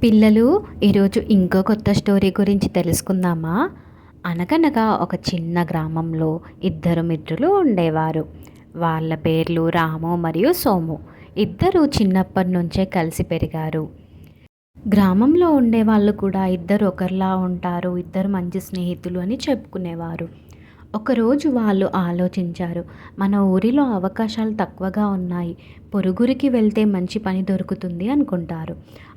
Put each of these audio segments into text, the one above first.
పిల్లలు, ఈరోజు ఇంకో కొత్త స్టోరీ గురించి తెలుసుకుందామా? అనగనగా ఒక చిన్న గ్రామంలో ఇద్దరు మిత్రులు ఉండేవారు. వాళ్ళ పేర్లు రాము మరియు సోము. ఇద్దరు చిన్నప్పటి నుంచే కలిసి పెరిగారు. గ్రామంలో ఉండేవాళ్ళు కూడా ఇద్దరు ఒకరిలా ఉంటారు, ఇద్దరు మంచి స్నేహితులు అని చెప్పుకునేవారు. ఒకరోజు వాళ్ళు ఆలోచించారు, మన ఊరిలో అవకాశాలు తక్కువగా ఉన్నాయి, పొరుగురికి వెళ్తే మంచి పని దొరుకుతుంది అనుకుంటారు.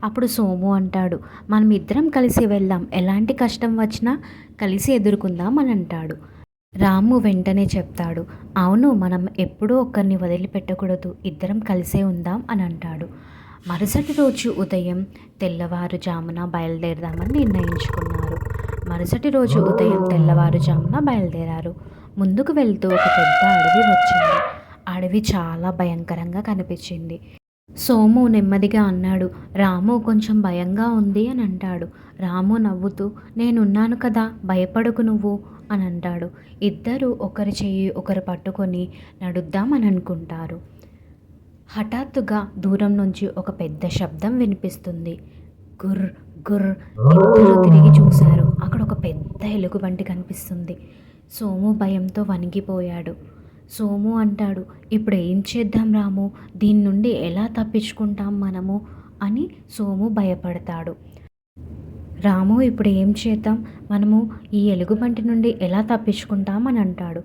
అప్పుడు సోము అంటాడు, మనం ఇద్దరం కలిసి వెళ్దాం, ఎలాంటి కష్టం వచ్చినా కలిసి ఎదుర్కొందాం అని అంటాడు. రాము వెంటనే చెప్తాడు, అవును, మనం ఎప్పుడూ ఒకరిని వదిలిపెట్టకూడదు, ఇద్దరం కలిసే ఉందాం అని అంటాడు. మరుసటి రోజు ఉదయం తెల్లవారుజామున బయలుదేరదామని నిర్ణయించుకున్నారు. మరుసటి రోజు ఉదయం తెల్లవారుజామున బయలుదేరారు. ముందుకు వెళ్తూ ఒక పెద్ద అడవి వచ్చింది. అడవి చాలా భయంకరంగా కనిపించింది. సోము నెమ్మదిగా అన్నాడు, రాము కొంచెం భయంగా ఉంది అని అంటాడు. రాము నవ్వుతూ, నేనున్నాను కదా, భయపడకు నువ్వు అని అంటాడు. ఇద్దరు ఒకరి చెయ్యి ఒకరు పట్టుకొని నడుద్దాం అని అనుకుంటారు. హఠాత్తుగా దూరం నుంచి ఒక పెద్ద శబ్దం వినిపిస్తుంది. గుర్ర్ గుర్ర్. ఇద్దరు తిరిగి చూశారు. అక్కడ ఒక పెద్ద ఎలుగుబంటి కనిపిస్తుంది. సోము భయంతో వణికిపోయాడు. సోము అంటాడు, ఇప్పుడు ఏం చేద్దాం రాము, దీని నుండి ఎలా తప్పించుకుంటాం మనము అని సోము భయపడతాడు. రాము, ఇప్పుడు ఏం చేద్దాం, మనము ఈ ఎలుగుబంటి నుండి ఎలా తప్పించుకుంటాం అని అంటాడు.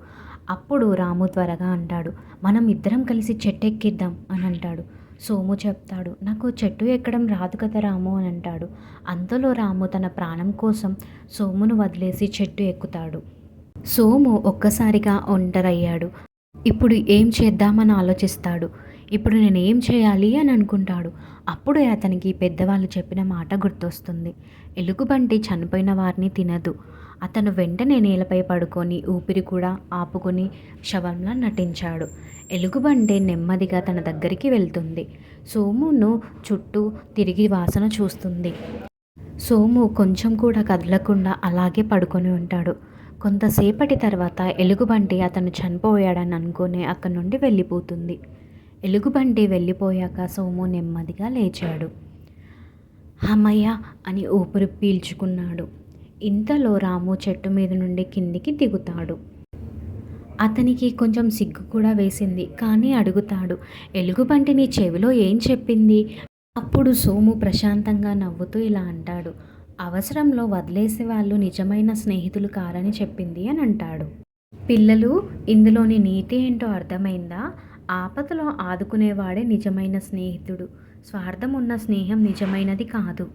అప్పుడు రాము త్వరగా అంటాడు, మనం ఇద్దరం కలిసి చెట్టు ఎక్కిద్దాం అని అంటాడు. సోము చెప్తాడు, నాకు చెట్టు ఎక్కడం రాదు కదా రాము అని అంటాడు. అంతలో రాము తన ప్రాణం కోసం సోమును వదిలేసి చెట్టు ఎక్కుతాడు. సోము ఒక్కసారిగా ఒంటరయ్యాడు. ఇప్పుడు ఏం చేద్దామని ఆలోచిస్తాడు. ఇప్పుడు నేను ఏం చేయాలి అని అనుకుంటాడు. అప్పుడే అతనికి పెద్దవాళ్ళు చెప్పిన మాట గుర్తొస్తుంది, ఎలుగుబంటి చనిపోయిన వారిని తినదు. అతను వెంటనే నేలపై పడుకొని ఊపిరి కూడా ఆపుకొని శవంలా నటించాడు. ఎలుగుబంటి నెమ్మదిగా తన దగ్గరికి వెళ్తుంది. సోమును చుట్టూ తిరిగి వాసన చూస్తుంది. సోము కొంచెం కూడా కదలకుండా అలాగే పడుకొని ఉంటాడు. కొంతసేపటి తర్వాత ఎలుగుబంటి అతను చనిపోయాడని అనుకుని అక్కడి నుండి వెళ్ళిపోతుంది. ఎలుగుబంటి వెళ్ళిపోయాక సోము నెమ్మదిగా లేచాడు. అమ్మయ్య అని ఊపిరి పీల్చుకున్నాడు. ఇంతలో రాము చెట్టు మీద నుండి కిందికి దిగుతాడు. అతనికి కొంచెం సిగ్గు కూడా వేసింది, కానీ అడుగుతాడు, ఎలుగుబంటి నీ చెవిలో ఏం చెప్పింది? అప్పుడు సోము ప్రశాంతంగా నవ్వుతూ ఇలా అంటాడు, అవసరంలో వదిలేసే వాళ్ళు నిజమైన స్నేహితులు కారని చెప్పింది అని అంటాడు. పిల్లలు, ఇందులోని నీతి ఏంటో అర్థమైందా? ఆపదలో ఆదుకునేవాడే నిజమైన స్నేహితుడు. స్వార్థం ఉన్న స్నేహం నిజమైనది కాదు.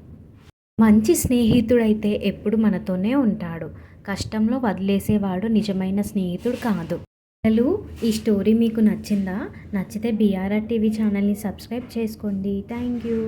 మంచి స్నేహితుడైతే ఎప్పుడు మనతోనే ఉంటాడు. కష్టంలో వదిలేసేవాడు నిజమైన స్నేహితుడు కాదు. పిల్లలు, ఈ స్టోరీ మీకు నచ్చిందా? నచ్చితే BRR టీవీ ఛానల్ని సబ్స్క్రైబ్ చేసుకోండి. Thank you.